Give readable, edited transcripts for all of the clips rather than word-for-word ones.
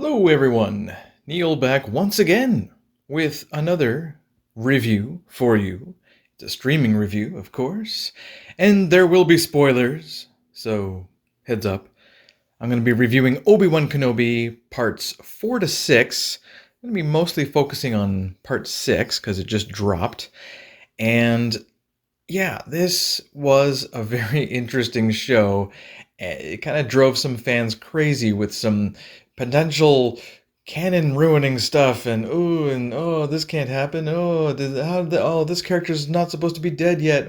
Hello, everyone. Neil back once again with another review for you. It's a streaming review, of course, and there will be spoilers, so heads up. I'm going to be reviewing Obi-Wan Kenobi parts 4 to 6. I'm going to be mostly focusing on part 6 because it just dropped. And yeah, this was a very interesting show. It kind of drove some fans crazy with some potential canon ruining stuff and oh this can't happen. Oh, this character's not supposed to be dead yet.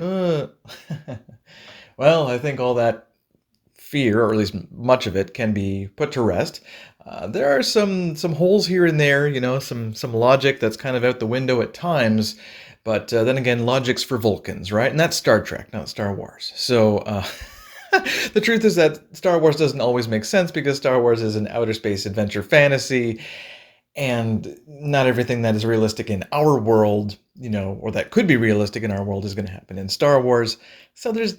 Well, I think all that fear, or at least much of it, can be put to rest. There are some holes here and there, some logic that's kind of out the window at times. But then again, logic's for Vulcans, right? And that's Star Trek, not Star Wars. So the truth is that Star Wars doesn't always make sense because Star Wars is an outer space adventure fantasy, and not everything that is realistic in our world, or that could be realistic in our world is going to happen in Star Wars. So there's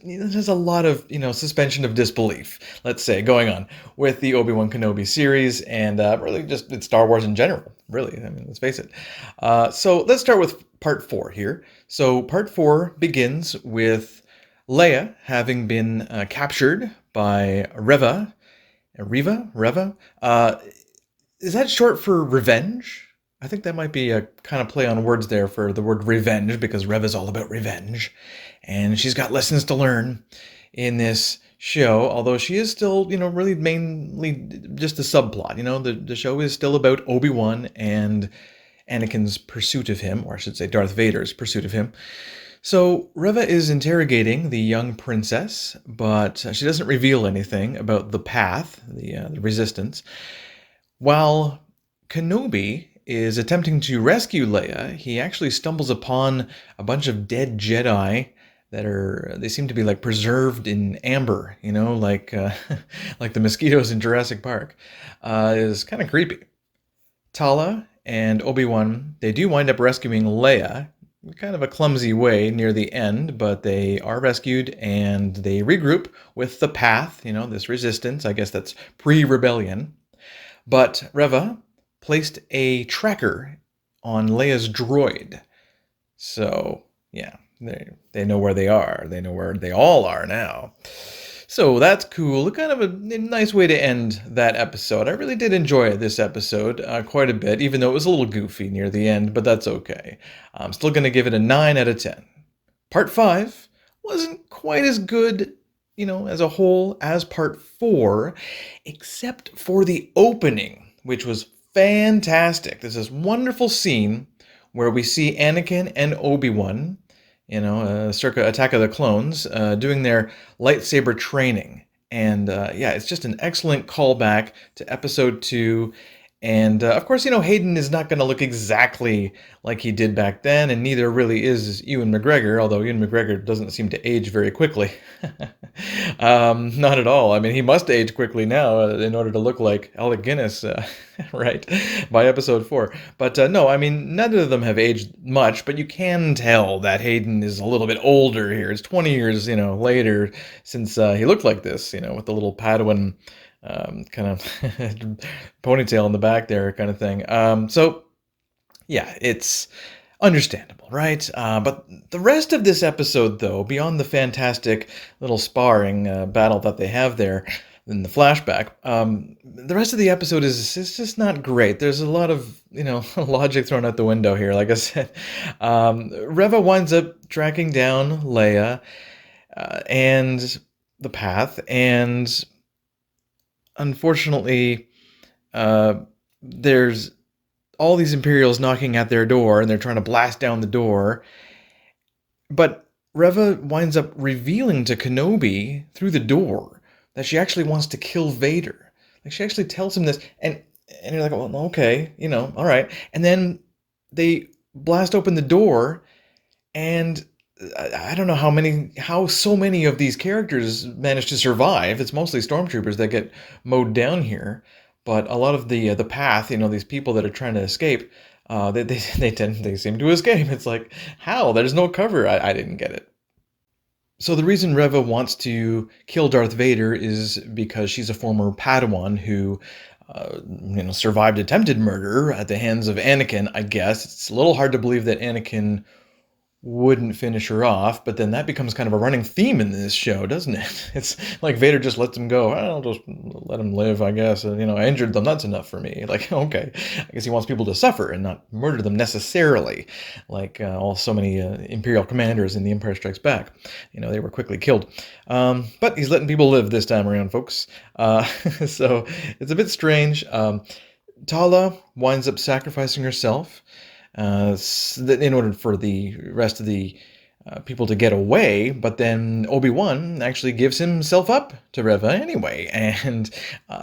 a lot of, suspension of disbelief, let's say, going on with the Obi-Wan Kenobi series and really just with Star Wars in general, really. I mean, let's face it. So let's start with part 4 here. So part 4 begins with Leia having been captured by Reva. Reva? Is that short for revenge? I think that might be a kind of play on words there for the word revenge, because Rev is all about revenge. And she's got lessons to learn in this show, although she is still, really mainly just a subplot. The show is still about Obi-Wan and Anakin's pursuit of him, or I should say Darth Vader's pursuit of him. So Reva is interrogating the young princess, but she doesn't reveal anything about the path, the resistance. While Kenobi is attempting to rescue Leia, he actually stumbles upon a bunch of dead Jedi they seem to be like preserved in amber, like like the mosquitoes in Jurassic Park. Is kind of creepy. Tala and Obi-Wan, they do wind up rescuing Leia, kind of a clumsy way near the end, but they are rescued and they regroup with the path, this resistance. I guess that's pre-rebellion. But Reva placed a tracker on Leia's droid. So, yeah, they know where they are. They know where they all are now. So that's cool. Kind of a nice way to end that episode. I really did enjoy this episode quite a bit, even though it was a little goofy near the end, but that's okay. I'm still going to give it a 9 out of 10. Part 5 wasn't quite as good, as a whole as part 4, except for the opening, which was fantastic. There's this wonderful scene where we see Anakin and Obi-Wan, circa Attack of the Clones, doing their lightsaber training. And it's just an excellent callback to episode 2. And of course, Hayden is not going to look exactly like he did back then, and neither really is Ewan McGregor, although Ewan McGregor doesn't seem to age very quickly. Not at all. I mean, he must age quickly now in order to look like Alec Guinness, right, by episode 4. But no, I mean, neither of them have aged much, but you can tell that Hayden is a little bit older here. It's 20 years, later since he looked like this, with the little Padawan kind of ponytail in the back there kind of thing. So yeah, it's understandable, right? But the rest of this episode, though, beyond the fantastic little sparring battle that they have there in the flashback, the rest of the episode is just not great. There's a lot of, logic thrown out the window here. Like I said, Reva winds up tracking down Leia and the path, and unfortunately, there's all these Imperials knocking at their door, and they're trying to blast down the door. But Reva winds up revealing to Kenobi through the door that she actually wants to kill Vader. Like, she actually tells him this, and you're like, well, okay, all right. And then they blast open the door, and I don't know how so many of these characters manage to survive. It's mostly stormtroopers that get mowed down here, but a lot of the path, these people that are trying to escape, they seem to escape. It's like, how? There's no cover. I didn't get it. So the reason Reva wants to kill Darth Vader is because she's a former Padawan who survived attempted murder at the hands of Anakin, I guess. It's a little hard to believe that Anakin wouldn't finish her off, but then that becomes kind of a running theme in this show, doesn't it? It's like Vader just lets him go. I'll just let him live, I guess. I injured them. That's enough for me. Like, okay, I guess he wants people to suffer and not murder them necessarily, like so many Imperial commanders in The Empire Strikes Back. They were quickly killed. But he's letting people live this time around, folks. So it's a bit strange. Tala winds up sacrificing herself in order for the rest of the people to get away, but then Obi-Wan actually gives himself up to Reva anyway. And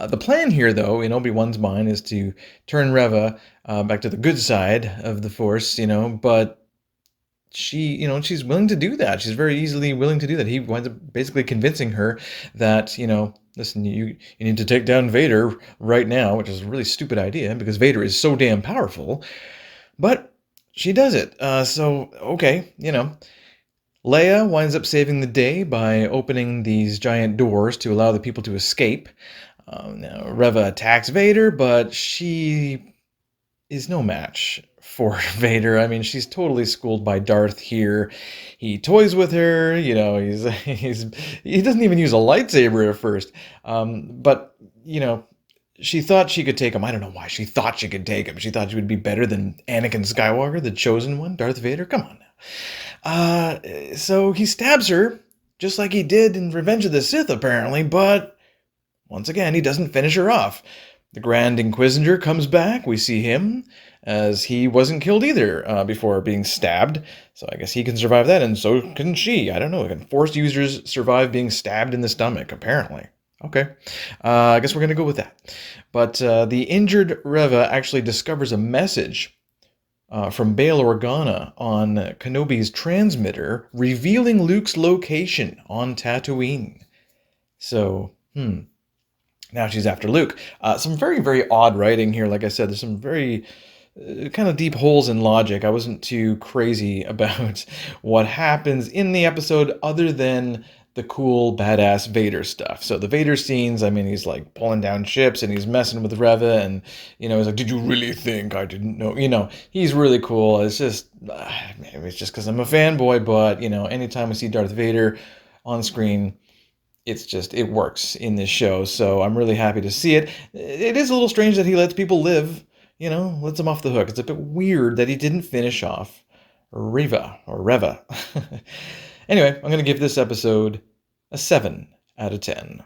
the plan here, though, in Obi-Wan's mind is to turn Reva back to the good side of the Force, but she's willing to do that. She's very easily willing to do that. He winds up basically convincing her that, listen, you need to take down Vader right now, which is a really stupid idea because Vader is so damn powerful. But she does it. Okay, Leia winds up saving the day by opening these giant doors to allow the people to escape. Now, Reva attacks Vader, but she is no match for Vader. I mean, she's totally schooled by Darth here. He toys with her, he doesn't even use a lightsaber at first. But she thought she could take him. I don't know why she thought she could take him. She thought she would be better than Anakin Skywalker, the chosen one, Darth Vader. Come on now. So he stabs her, just like he did in Revenge of the Sith, apparently, but once again, he doesn't finish her off. The Grand Inquisitor comes back. We see him, as he wasn't killed either before being stabbed. So I guess he can survive that, and so can she. I don't know. Can Force users survive being stabbed in the stomach, apparently? Okay, I guess we're going to go with that. But the injured Reva actually discovers a message from Bail Organa on Kenobi's transmitter revealing Luke's location on Tatooine. So, now she's after Luke. Some very, very odd writing here. Like I said, there's some very kind of deep holes in logic. I wasn't too crazy about what happens in the episode other than the cool, badass Vader stuff. So the Vader scenes, I mean, he's like pulling down ships and he's messing with Reva and, he's like, did you really think I didn't know? He's really cool. It's just, maybe it's just because I'm a fanboy, but, anytime we see Darth Vader on screen, it works in this show. So I'm really happy to see it. It is a little strange that he lets people live, lets them off the hook. It's a bit weird that he didn't finish off Reva. Anyway, I'm going to give this episode a 7 out of 10.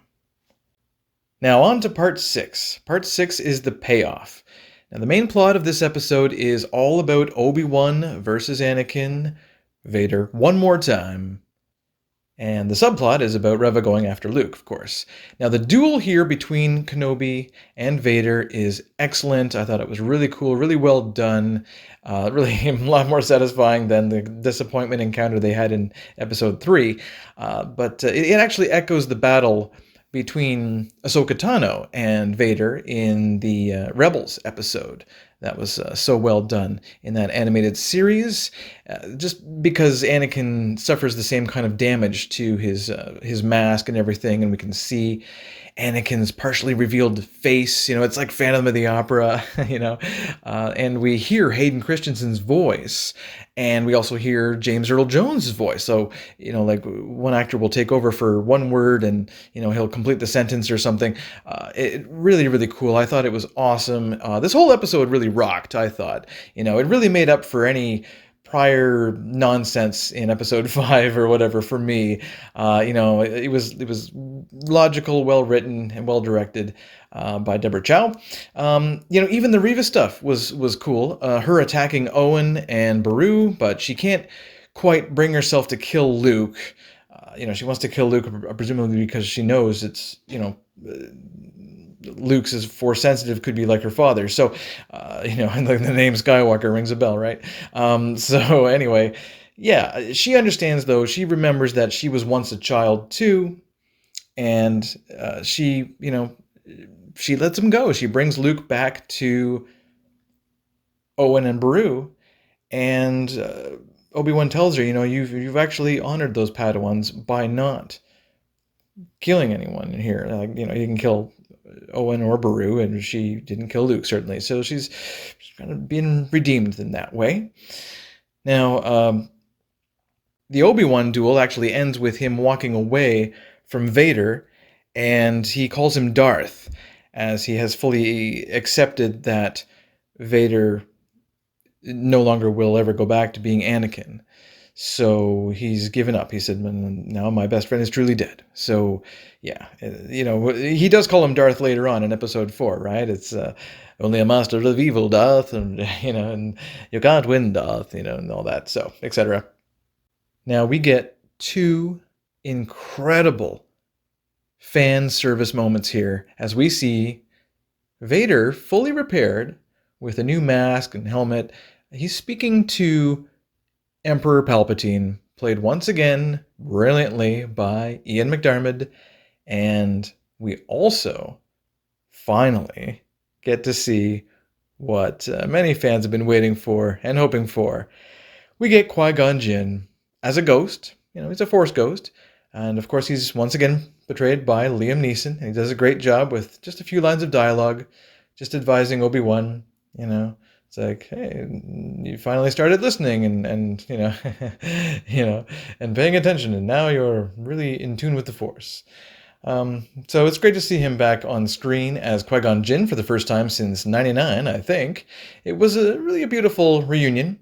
Now on to part 6. Part 6 is the payoff. Now the main plot of this episode is all about Obi-Wan versus Anakin, Vader one more time. And the subplot is about Reva going after Luke, of course. Now, the duel here between Kenobi and Vader is excellent. I thought it was really cool, really well done. Really a lot more satisfying than the disappointment encounter they had in Episode 3. But it actually echoes the battle between Ahsoka Tano and Vader in the Rebels episode. That was so well done in that animated series, just because Anakin suffers the same kind of damage to his mask and everything, and we can see Anakin's partially revealed face. It's like Phantom of the Opera, and we hear Hayden Christensen's voice, and we also hear James Earl Jones' voice. So, like one actor will take over for one word and, he'll complete the sentence or something. It really, really cool. I thought it was awesome. This whole episode really rocked, I thought. It really made up for any prior nonsense in episode 5 or whatever for me. It was logical, well written, and well directed by Deborah Chow. Even the Reva stuff was cool. Her attacking Owen and Beru, but she can't quite bring herself to kill Luke. She wants to kill Luke presumably because she knows it's Luke's is Force sensitive, could be like her father. So, and the name Skywalker rings a bell, right? So anyway, yeah, she understands though. She remembers that she was once a child too, and she lets him go. She brings Luke back to Owen and Beru, and Obi-Wan tells her, you've actually honored those Padawans by not killing anyone in here. You can kill Owen or Beru, and she didn't kill Luke, certainly. So she's kind of being redeemed in that way. Now, the Obi-Wan duel actually ends with him walking away from Vader, and he calls him Darth, as he has fully accepted that Vader no longer will ever go back to being Anakin. So he's given up. He said, now my best friend is truly dead. So, yeah, he does call him Darth later on in episode 4, right? It's only a master of evil, Darth, and, and you can't win, Darth, and all that, so, etc. Now, we get 2 incredible fan service moments here as we see Vader fully repaired with a new mask and helmet. He's speaking to Emperor Palpatine, played once again brilliantly by Ian McDiarmid, and we also finally get to see what many fans have been waiting for and hoping for. We get Qui-Gon Jinn as a ghost. He's a Force ghost, and of course he's once again portrayed by Liam Neeson, and he does a great job with just a few lines of dialogue, just advising Obi-Wan, It's like, hey, you finally started listening and and paying attention, and now you're really in tune with the Force. So it's great to see him back on screen as Qui-Gon Jinn for the first time since '99, I think. It was really a beautiful reunion,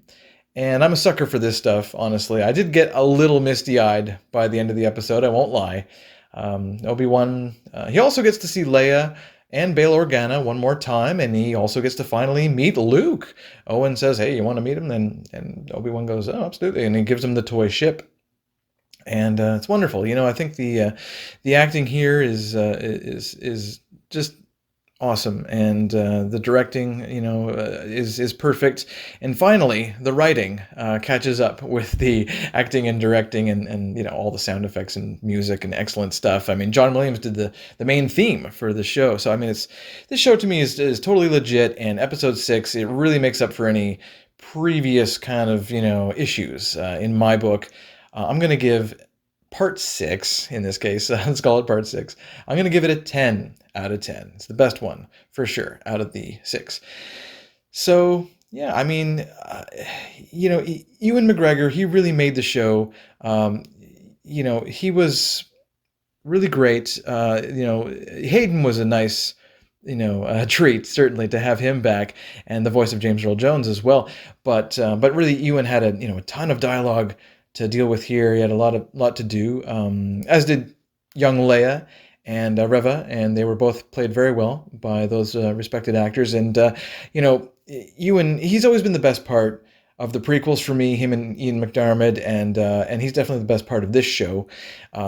and I'm a sucker for this stuff, honestly. I did get a little misty-eyed by the end of the episode, I won't lie. Obi-Wan, he also gets to see Leia and Bail Organa one more time, and he also gets to finally meet Luke. Owen says, hey, you want to meet him? And Obi-Wan goes, oh, absolutely, and he gives him the toy ship. And it's wonderful. I think the acting here is just awesome, and the directing, is perfect. And finally, the writing catches up with the acting and directing, and all the sound effects and music and excellent stuff. I mean, John Williams did the main theme for the show, so I mean, this show to me is totally legit. And episode 6, it really makes up for any previous kind of issues in my book. I'm going to give part 6, in this case, let's call it part 6. I'm going to give it a 10 out of 10. It's the best one, for sure, out of the 6. So, yeah, I mean, Ewan McGregor, he really made the show. He was really great. Hayden was a nice, treat, certainly, to have him back, and the voice of James Earl Jones as well. But really, Ewan had a ton of dialogue to deal with here. He had a lot to do, as did young Leia and Reva, and they were both played very well by those respected actors. And Ewan, he's always been the best part of the prequels for me, him and Ian McDiarmid, and he's definitely the best part of this show,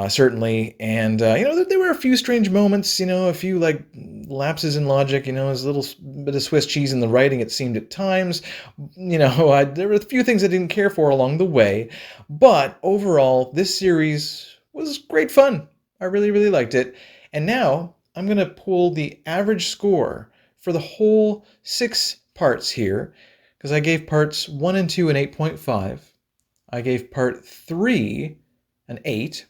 certainly. And there were a few strange moments, a few like lapses in logic, there's a little bit of Swiss cheese in the writing, it seemed at times. There were a few things I didn't care for along the way, but overall, this series was great fun. I really, really liked it. And now I'm going to pull the average score for the whole 6 parts here, because I gave parts 1 and 2 an 8.5. I gave part 3 an 8.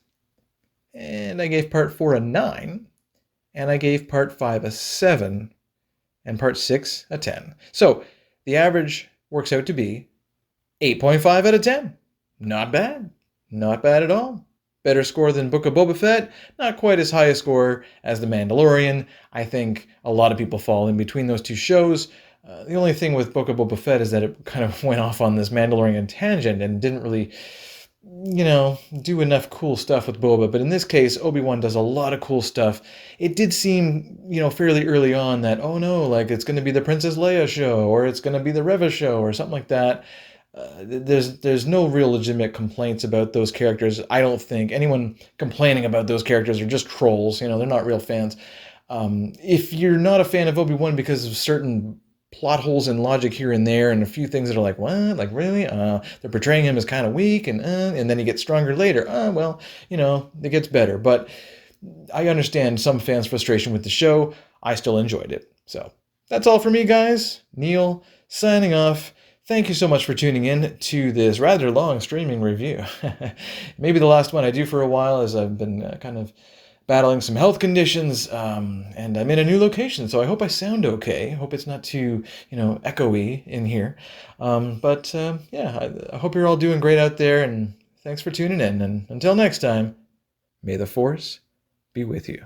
And I gave part 4 a 9. And I gave part 5 a 7. And part 6 a 10. So the average works out to be 8.5 out of 10. Not bad. Not bad at all. Better score than Book of Boba Fett. Not quite as high a score as The Mandalorian. I think a lot of people fall in between those two shows. The only thing with Book of Boba Fett is that it kind of went off on this Mandalorian tangent and didn't really, do enough cool stuff with Boba. But in this case, Obi-Wan does a lot of cool stuff. It did seem, fairly early on that, oh no, like it's going to be the Princess Leia show, or it's going to be the Reva show, or something like that. There's no real legitimate complaints about those characters. I don't think anyone complaining about those characters are just trolls. They're not real fans. If you're not a fan of Obi-Wan because of certain plot holes in logic here and there, and a few things that are like, what? Like, really? They're portraying him as kind of weak, and then he gets stronger later. Well, it gets better. But I understand some fans' frustration with the show. I still enjoyed it. So that's all for me, guys. Neil, signing off. Thank you so much for tuning in to this rather long streaming review. Maybe the last one I do for a while, as I've been kind of battling some health conditions, and I'm in a new location, so I hope I sound okay. I hope it's not too, echoey in here. But yeah, I hope you're all doing great out there, and thanks for tuning in. And until next time, may the Force be with you.